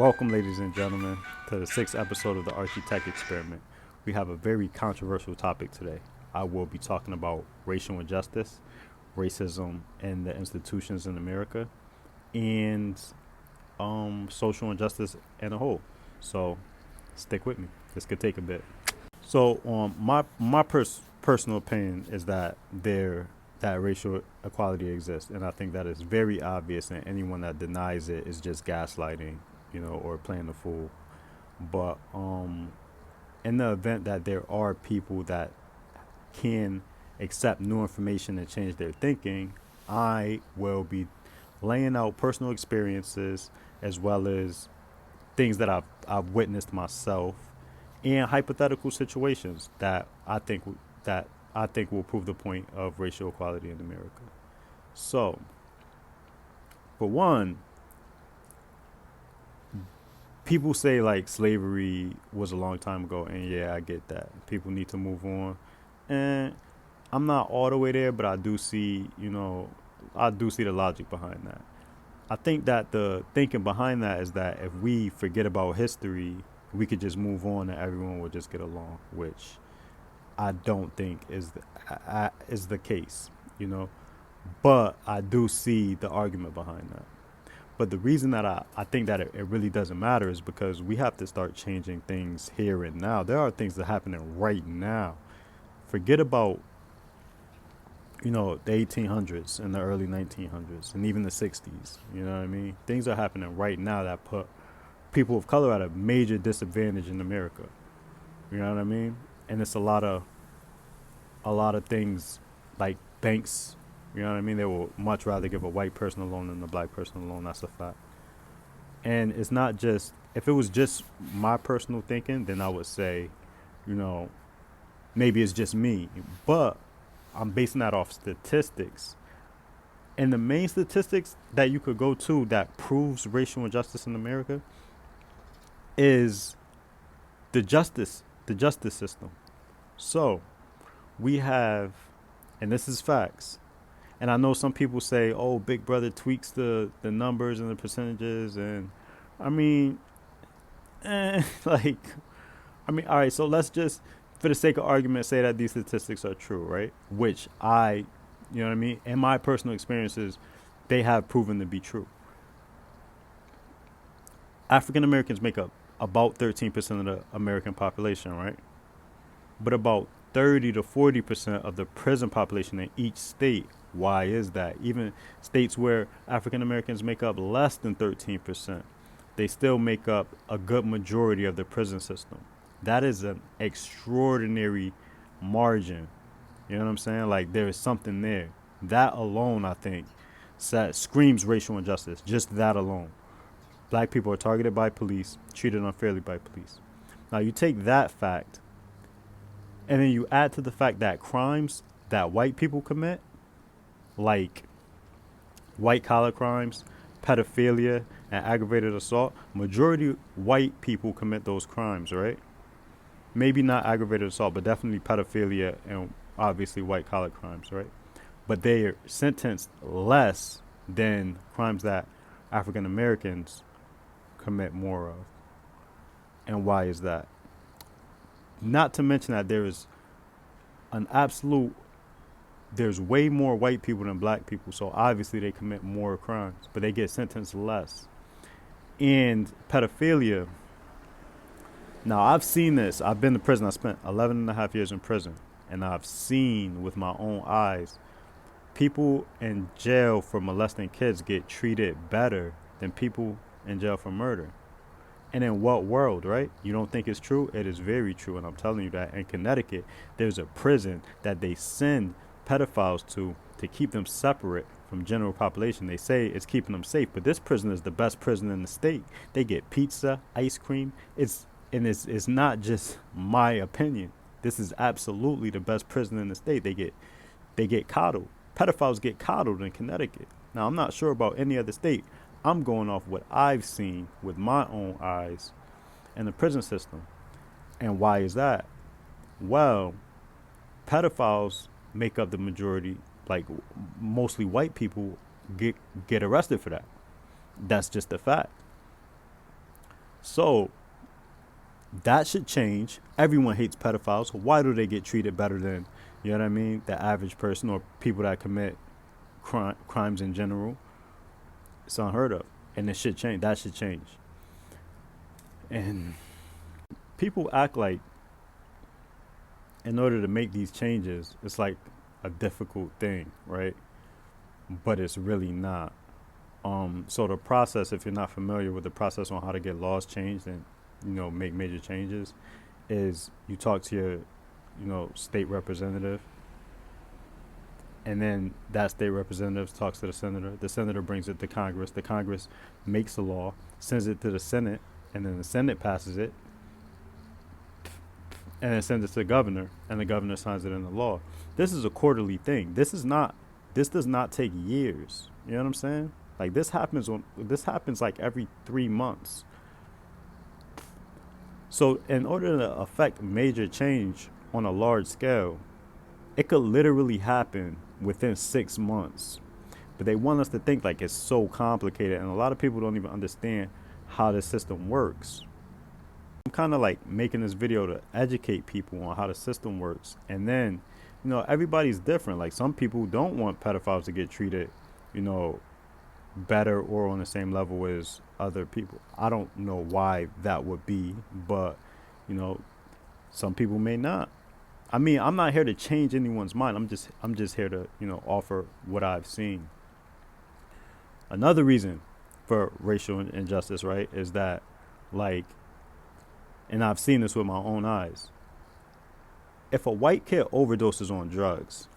Welcome, ladies and gentlemen, to the sixth episode of the Archie Tech Experiment. We have a very controversial topic today. I will be talking about racial injustice, racism in the institutions in America, and social injustice in a whole. So, stick with me. This could take a bit. So, my personal opinion is that racial equality exists, and I think that is very obvious, and anyone that denies it is just gaslighting, or playing the fool. But in the event that there are people that can accept new information and change their thinking, I will be laying out personal experiences as well as things that I've witnessed myself and hypothetical situations that I think will prove the point of racial equality in America. So, for one, people say like slavery was a long time ago, and yeah, I get that. People need to move on, and I'm not all the way there, but I do see the logic behind that. I think that the thinking behind that is that if we forget about history, we could just move on and everyone will just get along, which I don't think is the case, you know. But I do see the argument behind that. But the reason that I think that it really doesn't matter is because we have to start changing things here and now. There are things that are happening right now. Forget about, the 1800s and the early 1900s and even the 60s. You know what I mean? Things are happening right now that put people of color at a major disadvantage in America. You know what I mean? And it's a lot of things like banks. You know what I mean? They will much rather give a white person a loan than a black person a loan. That's a fact. And it's not just, if it was just my personal thinking, then I would say, you know, maybe it's just me. But I'm basing that off statistics. And the main statistics that you could go to that proves racial injustice in America is the justice system. So we have, and this is facts, and I know some people say, "Oh, Big Brother tweaks the numbers and the percentages," and I mean, like, all right. So let's just, for the sake of argument, say that these statistics are true, right? Which you know what I mean. In my personal experiences, they have proven to be true. African Americans make up about 13% of the American population, right? But about 30 to 40% of the prison population in each state. Why is that? Even states where African Americans make up less than 13%, they still make up a good majority of the prison system. That is an extraordinary margin. You know what I'm saying? Like, there is something there. That alone, I think, screams racial injustice. Just that alone. Black people are targeted by police, treated unfairly by police. Now, you take that fact, and then you add to the fact that crimes that white people commit, like white collar crimes, pedophilia, and aggravated assault, majority white people commit those crimes, right? Maybe not aggravated assault, but definitely pedophilia and obviously white collar crimes, right? But they are sentenced less than crimes that African Americans commit more of. And why is that? Not to mention that an absolute there's way more white people than black people, so obviously they commit more crimes, but they get sentenced less. And pedophilia, now I've seen this. I've been to prison. I spent 11 and a half years in prison, and I've seen with my own eyes people in jail for molesting kids get treated better than people in jail for murder. And in what world, right? You don't think it's true? It is very true, and I'm telling you that in Connecticut, there's a prison that they send pedophiles to keep them separate from general population. They say it's keeping them safe, but this prison is the best prison in the state. They get pizza, ice cream. It's not just my opinion. This is absolutely the best prison in the state. They get coddled. Pedophiles get coddled in Connecticut. Now, I'm not sure about any other state. I'm going off what I've seen with my own eyes in the prison system. And why is that? Well, pedophiles make up the majority, like mostly white people get arrested for that. That's just a fact. So that should change. Everyone hates pedophiles. Why do they get treated better than, you know what I mean, the average person or people that commit crimes in general? It's unheard of. And it should change. That should change. And people act like in order to make these changes, it's like a difficult thing, right? But it's really not. So the process, if you're not familiar with the process on how to get laws changed and, make major changes, is you talk to your, state representative, and then that state representative talks to the senator. The senator brings it to Congress. The Congress makes a law, sends it to the Senate, and then the Senate passes it, and then sends it to the governor, and the governor signs it into law. This is a quarterly thing. This does not take years. You know what I'm saying? Like this happens like every 3 months. So in order to affect major change on a large scale, it could literally happen within 6 months. But they want us to think like it's so complicated, and a lot of people don't even understand how the system works. I'm kind of like making this video to educate people on how the system works. And then, everybody's different. Like some people don't want pedophiles to get treated, better or on the same level as other people. I don't know why that would be, but, some people may not. I mean, I'm not here to change anyone's mind. I'm just here to, offer what I've seen. Another reason for racial injustice, right, is that, like, and I've seen this with my own eyes. If a white kid overdoses on drugs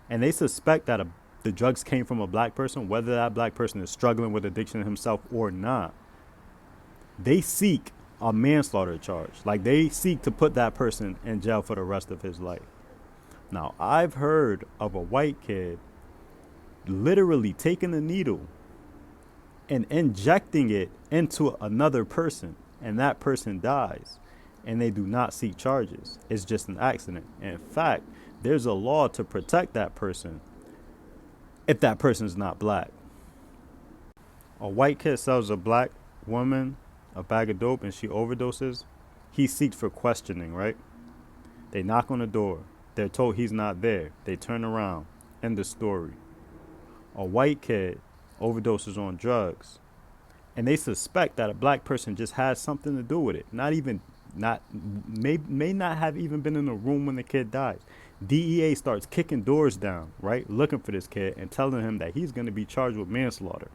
and they suspect that the drugs came from a black person, whether that black person is struggling with addiction himself or not, they seek a manslaughter charge. Like they seek to put that person in jail for the rest of his life. Now, I've heard of a white kid literally taking a needle and injecting it into another person, and that person dies, and they do not seek charges. It's just an accident. And in fact, there's a law to protect that person if that person is not black. A white kid sells a black woman a bag of dope and she overdoses, he seeks for questioning, right? They knock on the door. They're told he's not there. They turn around. End the story. A white kid overdoses on drugs, and they suspect that a black person just has something to do with it. May not have even been in the room when the kid dies. DEA starts kicking doors down, right? Looking for this kid and telling him that he's going to be charged with manslaughter.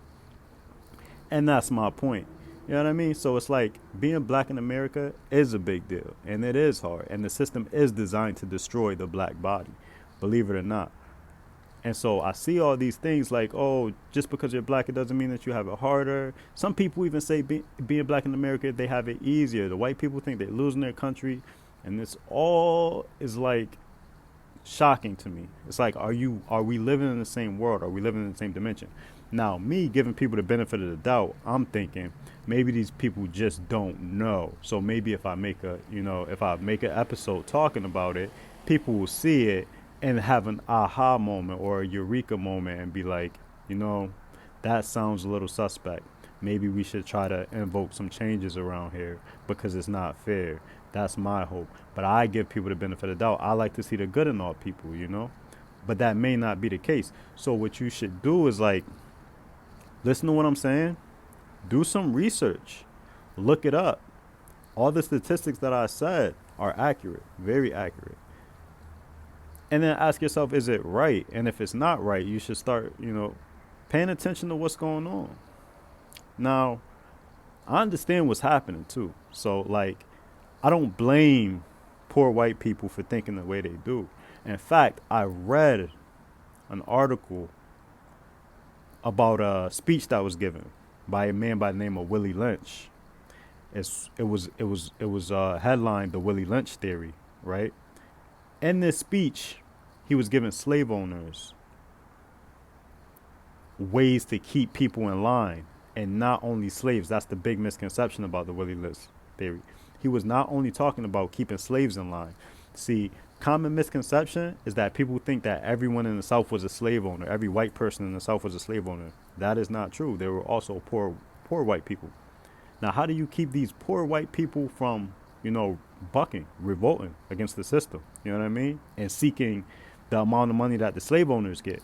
And that's my point. You know what I mean? So it's like being black in America is a big deal, and it is hard. And the system is designed to destroy the black body, believe it or not. And so I see all these things like, oh, just because you're black, it doesn't mean that you have it harder. Some people even say being black in America, they have it easier. The white people think they're losing their country. And this all is like shocking to me. It's like, are we living in the same world? Are we living in the same dimension? Now, me giving people the benefit of the doubt, I'm thinking maybe these people just don't know. So maybe if I make an episode talking about it, people will see it and have an aha moment or a eureka moment and be like, that sounds a little suspect. Maybe we should try to invoke some changes around here because it's not fair. That's my hope. But I give people the benefit of the doubt. I like to see the good in all people, But that may not be the case. So what you should do is like, listen to what I'm saying. Do some research. Look it up. All the statistics that I said are accurate, very accurate. And then ask yourself, is it right? And if it's not right, you should start, paying attention to what's going on. Now, I understand what's happening too. So like, I don't blame poor white people for thinking the way they do. In fact, I read an article about a speech that was given by a man by the name of Willie Lynch. It was headlined "The Willie Lynch Theory," right? In this speech, he was giving slave owners ways to keep people in line, and not only slaves. That's the big misconception about the Willie Lynch theory. He was not only talking about keeping slaves in line. See, common misconception is that people think that everyone in the South was a slave owner. Every white person in the South was a slave owner. That is not true. There were also poor white people. Now, how do you keep these poor white people from, bucking, revolting against the system? You know what I mean? And seeking the amount of money that the slave owners get,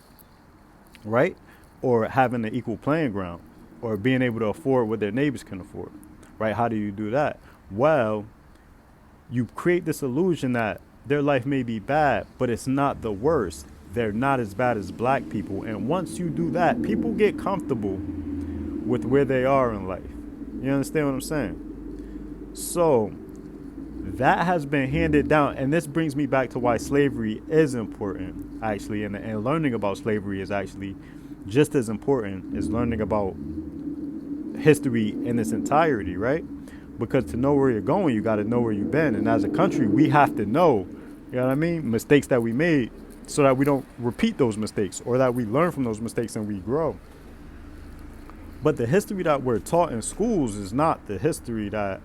right? Or having an equal playing ground, or being able to afford what their neighbors can afford, right? How do you do that? Well, you create this illusion that their life may be bad, but it's not the worst. They're not as bad as black people. And once you do that, people get comfortable with where they are in life. You understand what I'm saying? So that has been handed down. And this brings me back to why slavery is important, actually. And learning about slavery is actually just as important as learning about history in its entirety, right? Because to know where you're going, you got to know where you've been. And as a country, we have to know, you know what I mean, mistakes that we made so that we don't repeat those mistakes, or that we learn from those mistakes and we grow. But the history that we're taught in schools is not the history that,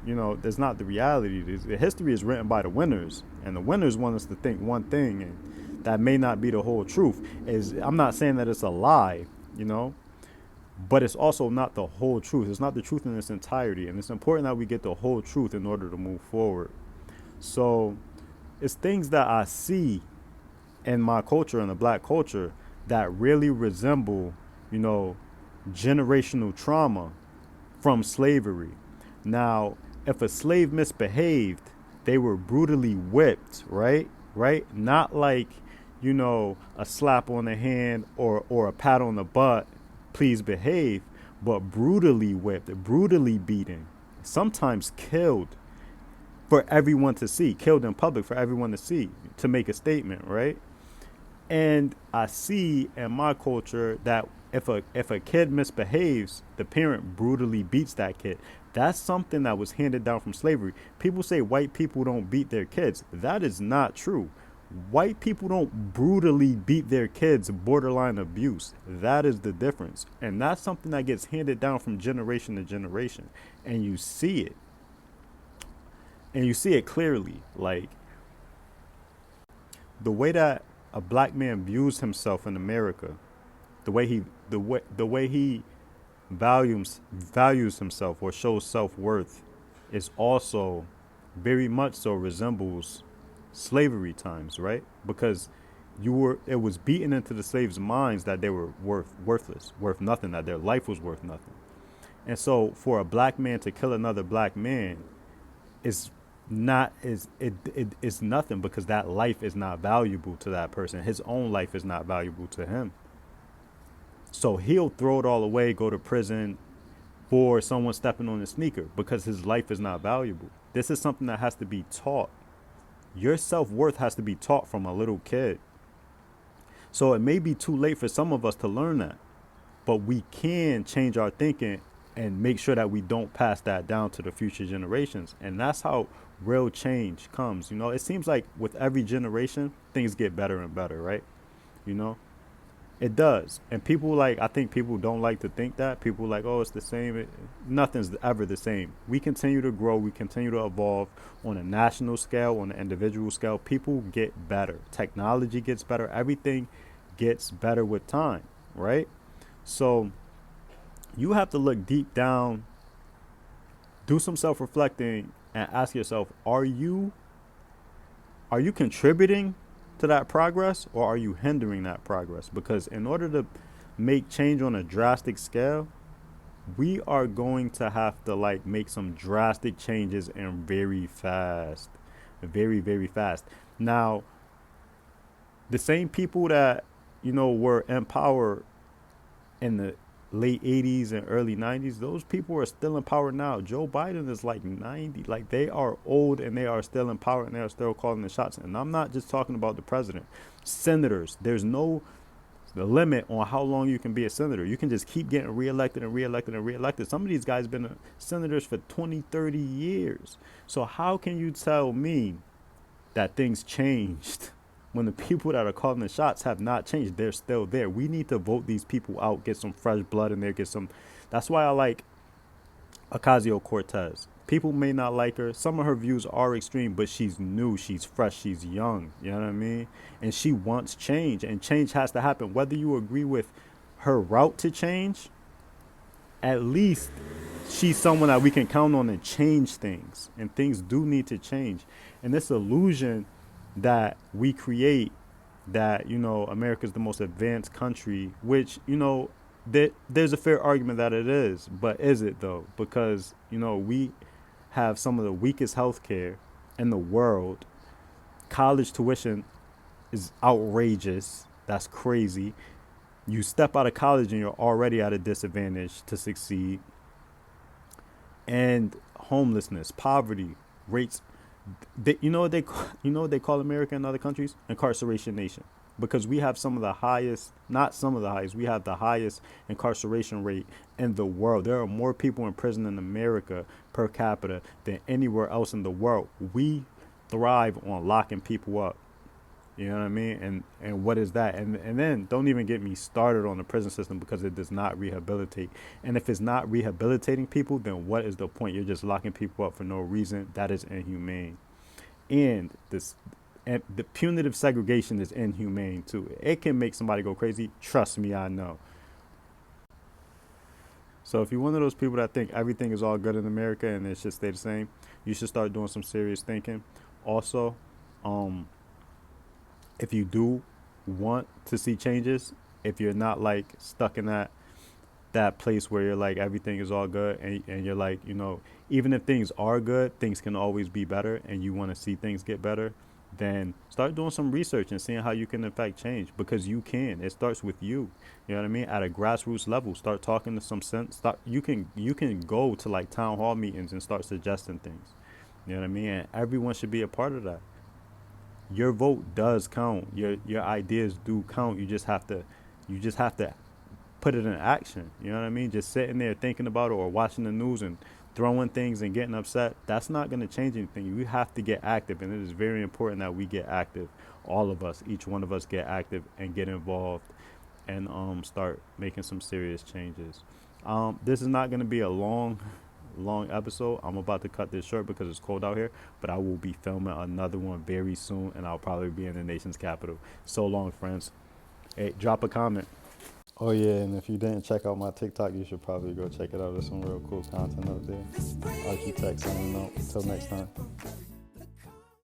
that's not the reality. The history is written by the winners, and the winners want us to think one thing, and that may not be the whole truth. I'm not saying that it's a lie, but it's also not the whole truth. It's not the truth in its entirety, and it's important that we get the whole truth in order to move forward. So it's things that I see in my culture, in the black culture, that really resemble, generational trauma from slavery. Now, if a slave misbehaved, they were brutally whipped, right? Not like, a slap on the hand or a pat on the butt, please behave, but brutally whipped, brutally beaten, sometimes killed for everyone to see, killed in public for everyone to see, to make a statement, right? And I see in my culture that if a kid misbehaves, the parent brutally beats that kid. That's something that was handed down from slavery. People say white people don't beat their kids. That is not true. White people don't brutally beat their kids, borderline abuse. That is the difference. And that's something that gets handed down from generation to generation. And you see it. And you see it clearly. Like, the way that a black man views himself in America, the way he values himself or shows self-worth, is also very much so resembles slavery times, right? Because it was beaten into the slaves' minds that they were worthless, worth nothing, that their life was worth nothing. And so for a black man to kill another black man is nothing, because that life is not valuable to that person. His own life is not valuable to him. So he'll throw it all away, go to prison for someone stepping on his sneaker, because his life is not valuable. This is something that has to be taught. Your self-worth has to be taught from a little kid. So it may be too late for some of us to learn that, but we can change our thinking and make sure that we don't pass that down to the future generations. And that's how real change comes. It seems like with every generation, things get better and better, right? It does. And I think people don't like to think that. People like, oh, it's the same. Nothing's ever the same. We continue to grow. We continue to evolve on a national scale, on an individual scale. People get better. Technology gets better. Everything gets better with time, right? So you have to look deep down, do some self-reflecting, and ask yourself, are you contributing to that progress, or are you hindering that progress? Because in order to make change on a drastic scale, we are going to have to make some drastic changes, and very fast, very, very fast. Now, the same people that, were in power in the late 80s and early 90s, those people are still in power now. Joe Biden is 90. They are old, and they are still in power, and they are still calling the shots. And I'm not just talking about the president. Senators, there's no limit on how long you can be a senator. You can just keep getting reelected and reelected and reelected. Some of these guys have been senators for 20, 30 years. So how can you tell me that things changed when the people that are calling the shots have not changed? They're still there. We need to vote these people out, get some fresh blood in there, that's why I like Ocasio-Cortez. People may not like her. Some of her views are extreme, but she's new, she's fresh, she's young. You know what I mean? And she wants change, and change has to happen. Whether you agree with her route to change, at least she's someone that we can count on and change things. And things do need to change. And this illusion that we create that, America's the most advanced country, which, there's a fair argument that it is. But is it though? Because, we have some of the weakest healthcare in the world. College tuition is outrageous. That's crazy. You step out of college and you're already at a disadvantage to succeed. And homelessness, poverty rates. You know what they call America in other countries? Incarceration nation. Because we have some of the highest, not some of the highest, we have the highest incarceration rate in the world. There are more people in prison in America per capita than anywhere else in the world. We thrive on locking people up. You know what I mean? And what is that? And then don't even get me started on the prison system, because it does not rehabilitate. And if it's not rehabilitating people, then what is the point? You're just locking people up for no reason. That is inhumane. And the punitive segregation is inhumane too. It can make somebody go crazy. Trust me, I know. So if you're one of those people that think everything is all good in America and it should stay the same, you should start doing some serious thinking. Also, if you do want to see changes, if you're not like stuck in that place where you're like everything is all good, and you're like, even if things are good, things can always be better, and you want to see things get better, then start doing some research and seeing how you can affect change, because you can. It starts with you. You know what I mean? At a grassroots level, start talking to some sense. You can go to like town hall meetings and start suggesting things. You know what I mean? And everyone should be a part of that. Your vote does count. Your ideas do count. You just have to put it in action. You know what I mean? Just sitting there thinking about it or watching the news and throwing things and getting upset, that's not going to change anything. You have to get active, and it is very important that we get active. All of us, each one of us, get active and get involved, and start making some serious changes. This is not going to be a long episode. I'm about to cut this short because it's cold out here, but I will be filming another one very soon, and I'll probably be in the nation's capital. So long, friends. Hey, drop a comment. Oh yeah, and if you didn't check out my TikTok, you should probably go check it out. There's some real cool content up there. Archie Tech signing out. Until next time.